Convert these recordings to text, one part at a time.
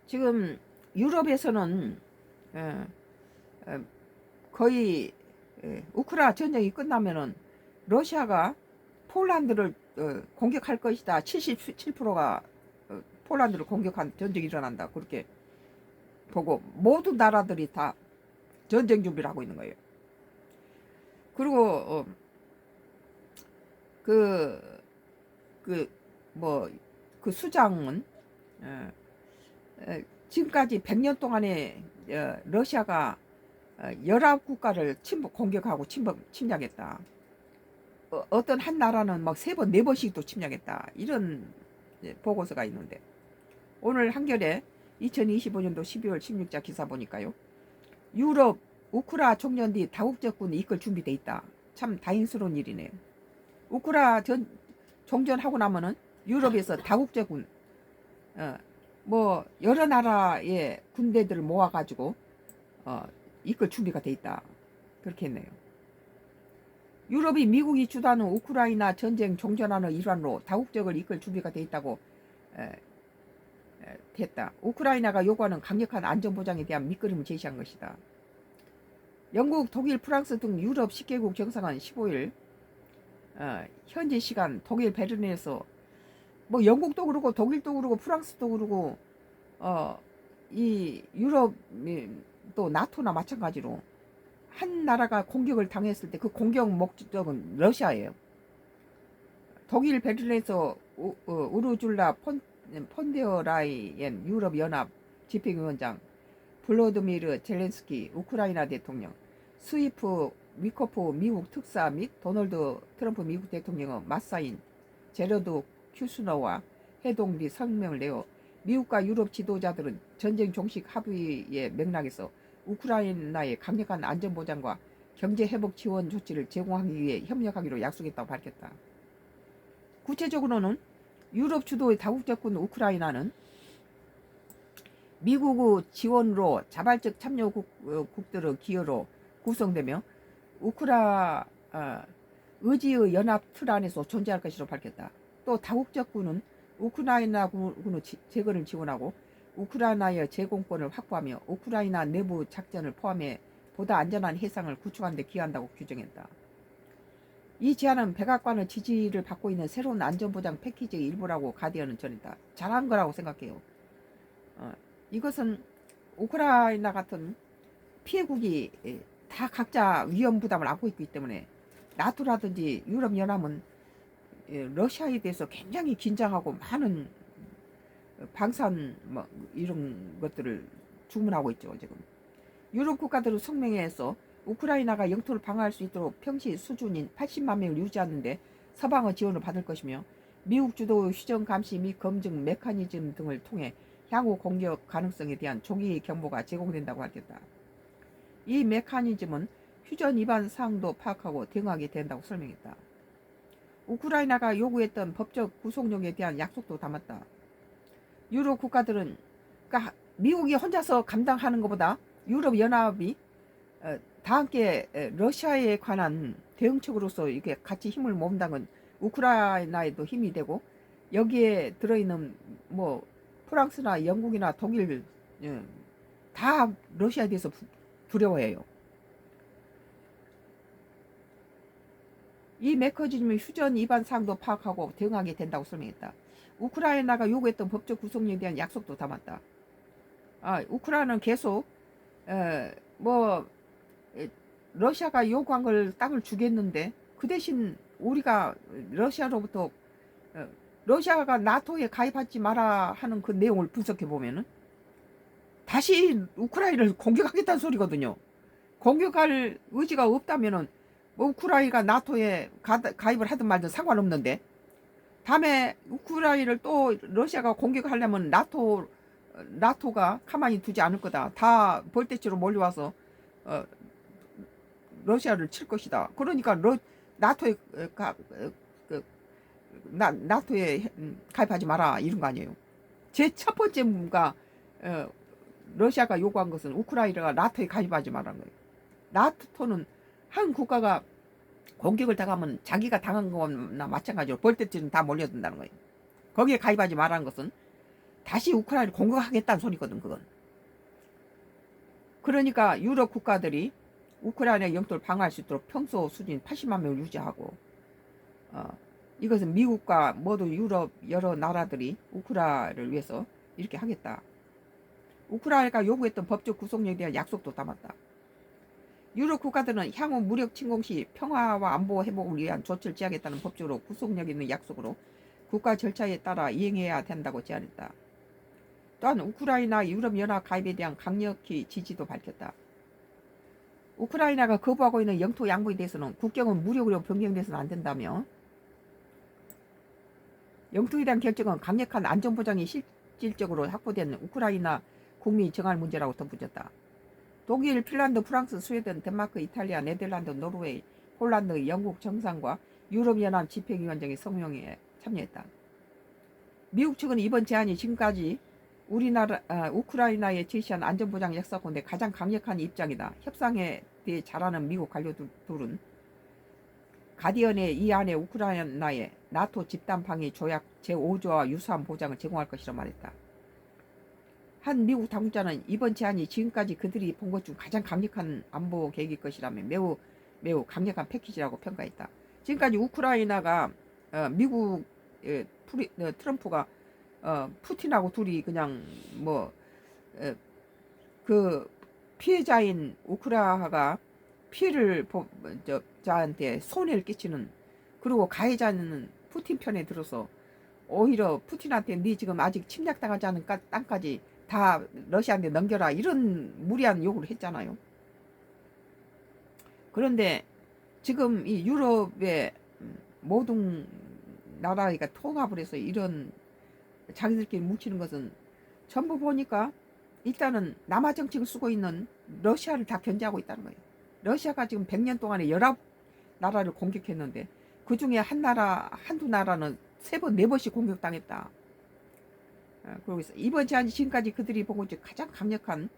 지금 유럽에서는 어, 어, 거의 우크라이나 전쟁이 끝나면은 러시아가 폴란드를 공격할 것이다. 77%가 폴란드를 공격한 전쟁이 일어난다. 그렇게 보고 모든 나라들이 다 전쟁 준비를 하고 있는 거예요. 그리고 그 그 뭐 그 수장은 어, 지금까지 100년 동안에 러시아가 19국가를 공격하고 침략했다. 어떤 한 나라는 막 3번, 4번씩 또 침략했다. 이런 보고서가 있는데 오늘 한겨레 2025년도 12월 16자 기사 보니까요. 유럽 우크라 종전 뒤 다국적군 이끌 준비돼 있다. 참 다행스러운 일이네요. 우크라 종전하고 나면은 유럽에서 다국제군 뭐 여러 나라의 군대들을 모아가지고 이끌 준비가 돼 있다. 그렇게 했네요. 유럽이 미국이 주도하는 우크라이나 전쟁 종전하는 일환으로 다국적을 이끌 준비가 돼 있다고 됐다. 우크라이나가 요구하는 강력한 안전보장에 대한 밑그림을 제시한 것이다. 영국, 독일, 프랑스 등 유럽 10개국 정상은 15일 현지 시간 독일 베를린에서 뭐 영국도 그러고 독일도 그러고 프랑스도 그러고 이 유럽 또 나토나 마찬가지로 한 나라가 공격을 당했을 때 그 공격 목적은 러시아예요. 독일 베를린에서 우르줄라 폰데어라이엔 유럽연합 집행위원장, 블로드미르 젤렌스키 우크라이나 대통령, 스위프 위코프 미국 특사 및 도널드 트럼프 미국 대통령의 맞사인 제러드 큐스너와 회동 뒤 성명을 내어 미국과 유럽 지도자들은 전쟁 종식 합의의 맥락에서 우크라이나의 강력한 안전보장과 경제회복 지원 조치를 제공하기 위해 협력하기로 약속했다고 밝혔다. 구체적으로는 유럽 주도의 다국적군 우크라이나는 미국의 지원으로 자발적 참여국들의 기여로 구성되며 우크라 의지의 연합 틀 안에서 존재할 것이라고 밝혔다. 또 다국적군은 우크라이나군의 재건을 지원하고 우크라이나의 제공권을 확보하며 우크라이나 내부 작전을 포함해 보다 안전한 해상을 구축하는 데 기여한다고 규정했다. 이 제안은 백악관의 지지를 받고 있는 새로운 안전보장 패키지의 일부라고 가디언은 전했다. 잘한 거라고 생각해요. 이것은 우크라이나 같은 피해국이 다 각자 위험 부담을 안고 있기 때문에 나토라든지 유럽연합은 러시아에 대해서 굉장히 긴장하고 많은 방산 뭐 이런 것들을 주문하고 있죠. 지금 유럽 국가들은 성명에서 우크라이나가 영토를 방어할 수 있도록 평시 수준인 80만 명을 유지하는데 서방의 지원을 받을 것이며 미국 주도의 휴전 감시 및 검증 메커니즘 등을 통해 향후 공격 가능성에 대한 조기 경보가 제공된다고 밝혔다. 이 메커니즘은 휴전 위반 사항도 파악하고 대응하게 된다고 설명했다. 우크라이나가 요구했던 법적 구속력에 대한 약속도 담았다. 유럽 국가들은 그러니까 미국이 혼자서 감당하는 것보다 유럽 연합이 다 함께 러시아에 관한 대응책으로서 이렇게 같이 힘을 모은다는 건 우크라이나에도 힘이 되고 여기에 들어있는 뭐 프랑스나 영국이나 독일 다 러시아에 대해서 두려워해요. 이 메커니즘의 휴전 위반 사항도 파악하고 대응하게 된다고 설명했다. 우크라이나가 요구했던 법적 구속력에 대한 약속도 담았다. 우크라이나는 계속 뭐 러시아가 요구한 걸 땅을 주겠는데 그 대신 우리가 러시아로부터 러시아가 나토에 가입하지 마라 하는 그 내용을 분석해 보면은 다시 우크라이나를 공격하겠다는 소리거든요. 공격할 의지가 없다면은 뭐 우크라이나가 나토에 가입을 하든 말든 상관없는데 다음에 우크라이나를 또 러시아가 공격하려면 나토가 가만히 두지 않을 거다. 다 벌떼치로 몰려와서 러시아를 칠 것이다. 그러니까 나토에 나토에 가입하지 마라 이런 거 아니에요. 제 첫 번째 문가 러시아가 요구한 것은 우크라이나가 나토에 가입하지 말라는 거예요. 나토는 한 국가가 공격을 당하면 자기가 당한 거나 마찬가지로 벌떼들은 다 몰려든다는 거예요. 거기에 가입하지 말라는 것은 다시 우크라이나를 공격하겠다는 소리거든 그건. 그러니까 유럽 국가들이 우크라이나 영토를 방어할 수 있도록 평소 수준 80만 명을 유지하고 이것은 미국과 모두 유럽 여러 나라들이 우크라이나를 위해서 이렇게 하겠다. 우크라이나가 요구했던 법적 구속력에 대한 약속도 담았다. 유럽 국가들은 향후 무력 침공 시 평화와 안보 회복을 위한 조치를 취하겠다는 법적으로 구속력 있는 약속으로 국가 절차에 따라 이행해야 된다고 제안했다. 또한 우크라이나 유럽연합 가입에 대한 강력히 지지도 밝혔다. 우크라이나가 거부하고 있는 영토 양보에 대해서는 국경은 무력으로 변경돼서는 안 된다며 영토에 대한 결정은 강력한 안전보장이 실질적으로 확보된 우크라이나 국민이 정할 문제라고 덧붙였다. 독일, 핀란드, 프랑스, 스웨덴, 덴마크, 이탈리아, 네덜란드, 노르웨이, 폴란드, 영국 정상과 유럽연합 집행위원장이 성명에 참여했다. 미국 측은 이번 제안이 지금까지 우크라이나에 제시한 안전보장 역사 가운데 가장 강력한 입장이다. 협상에 대해 잘하는 미국 관료들은 가디언의 이 안에 우크라이나에 나토 집단 방위 조약 제5조와 유사한 보장을 제공할 것이라 말했다. 한 미국 당국자는 이번 제안이 지금까지 그들이 본 것 중 가장 강력한 안보 계획일 것이라며 매우 강력한 패키지라고 평가했다. 지금까지 우크라이나가 미국 트럼프가 푸틴하고 둘이 그냥 그 피해자인 우크라이나가 피해를 자한테 손해를 끼치는 그리고 가해자는 푸틴 편에 들어서 오히려 푸틴한테 네 지금 아직 침략당하지 않은 땅까지 다 러시아한테 넘겨라 이런 무리한 요구를 했잖아요. 그런데 지금 이 유럽의 모든 나라가 통합을 해서 이런 자기들끼리 뭉치는 것은 전부 보니까 일단은 남하 정책을 쓰고 있는 러시아를 다 견제하고 있다는 거예요. 러시아가 지금 100년 동안에 19나라를 공격했는데 그 중에 한두 나라는 3번, 4번씩 공격당했다. 그러고 있어. 이번 제안이 지금까지 그들이 본 것 중 가장 강력한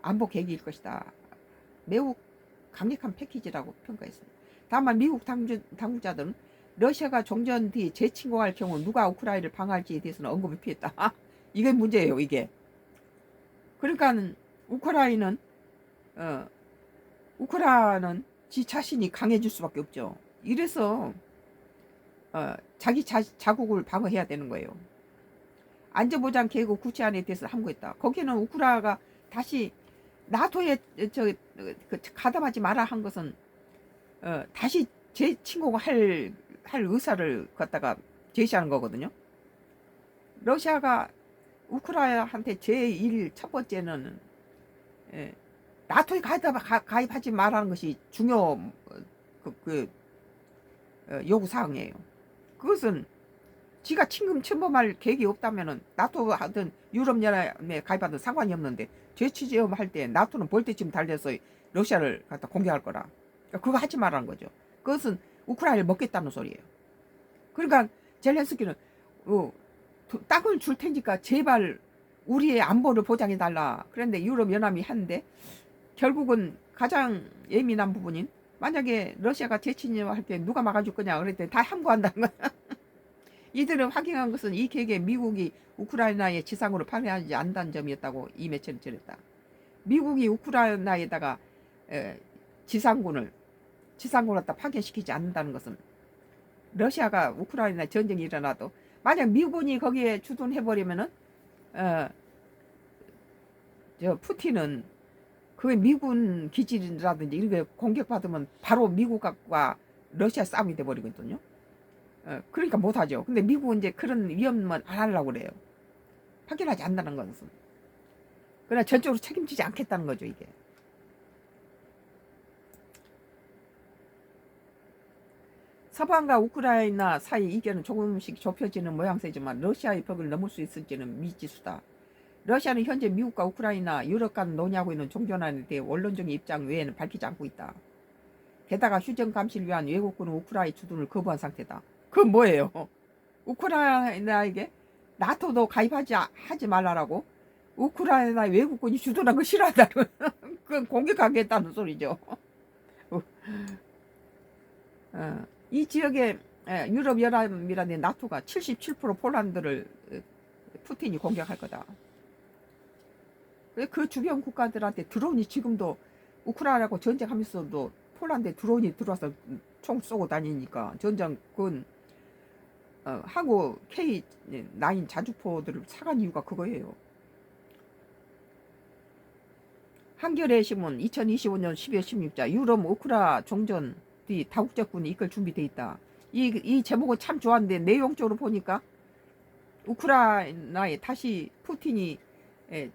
안보 계획일 것이다. 매우 강력한 패키지라고 평가했습니다. 다만 미국 당국자들은 러시아가 종전 뒤 재침공할 경우 누가 우크라이나를 방어할지에 대해서는 언급을 피했다. 이게 문제예요, 이게. 그러니까 우크라이나는 지 자신이 강해질 수밖에 없죠. 이래서 자기 자국을 방어해야 되는 거예요. 안전보장 계획 구체안에 대해서 함구했다. 거기는 우크라이나가 다시 나토에 가담하지 마라 한 것은 다시 재침공할 의사를 갖다가 제시하는 거거든요. 러시아가 우크라이나한테 제1 첫 번째는 나토에 가입하지 말라는 것이 중요 요구 사항이에요. 그것은 지가 침범할 계획이 없다면은 나토 하든 유럽연합에 가입하든 상관이 없는데 재취지할 때 나토는 볼때쯤 달려서 러시아를 갖다 공격할 거라. 그거 하지 말라는 거죠. 그것은 우크라이나를 먹겠다는 소리예요. 그러니까 젤렌스키는 땅을 줄 테니까 제발 우리의 안보를 보장해 달라. 그런데 유럽연합이 하는데 결국은 가장 예민한 부분인 만약에 러시아가 재침입할 때 누가 막아줄 거냐 그랬더니 다 함구한다는 거야. 이들은 확인한 것은 이 계획에 미국이 우크라이나의 지상으로 파견하지 않는다는 점이었다고 이 매체는 전했다. 미국이 우크라이나에다가 지상군을 갖다 파견시키지 않는다는 것은 러시아가 우크라이나 전쟁이 일어나도 만약 미군이 거기에 주둔해버리면은 푸틴은 그 미군 기지라든지 이런 게 공격받으면 바로 미국과 러시아 싸움이 돼버리거든요. 그러니까 못하죠. 근데 미국은 이제 그런 위험은 안 하려고 그래요. 파견하지 않는다는 것은. 그러나 전적으로 책임지지 않겠다는 거죠, 이게. 서방과 우크라이나 사이 이견은 조금씩 좁혀지는 모양새지만 러시아의 벽을 넘을 수 있을지는 미지수다. 러시아는 현재 미국과 우크라이나, 유럽 간 논의하고 있는 종전안에 대해 원론적인 입장 외에는 밝히지 않고 있다. 게다가 휴전 감시를 위한 외국군은 우크라이나 주둔을 거부한 상태다. 그건 뭐예요? 우크라이나에게 나토도 하지 말라라고 우크라이나 외국군이 주둔한 거 싫어한다는 그건 공격하겠다는 소리죠. 이 지역에 유럽연합이라는 나토가 77% 폴란드를 푸틴이 공격할 거다. 그 주변 국가들한테 드론이 지금도 우크라이나하고 전쟁하면서도 폴란드에 드론이 들어와서 총 쏘고 다니니까 전장군 하고 K9 자주포들을 사간 이유가 그거예요. 한겨레 신문 2025년 12월 16일 유럽 우크라 종전 뒤 다국적군이 이끌 준비돼 있다. 이 제목은 참 좋았는데 내용적으로 보니까 우크라이나에 다시 푸틴이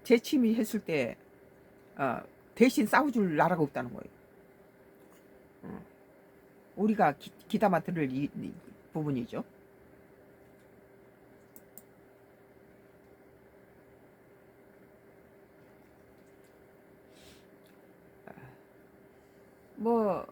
재침입했을 때 대신 싸워줄 나라가 없다는 거예요. 우리가 기담아 들을 이 부분이죠. 뭐